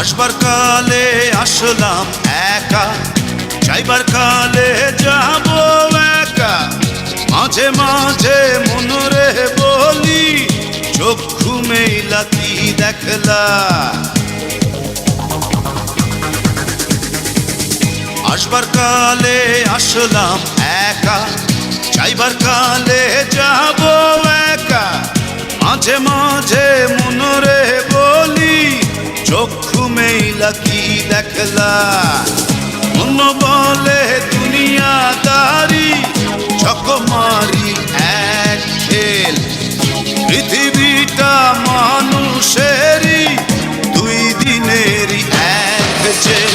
আসবার কালে আসলাম একা, যাইবার কালে যাব একা। মাঝে মাঝে মনরে বলি, চক্ষু মেলা কি দেখলা। আসবার কালে আসলাম একা, যাইবার কালে যাব একা। মাঝে মাঝে মনরে বলি, চক্ষু মেলা কি দেখলা। মন বলে দুনিয়াদারি, চকমারি এক খেল। পৃথিবীটা মানুষেরই, দুই দিনেরই এক জেল।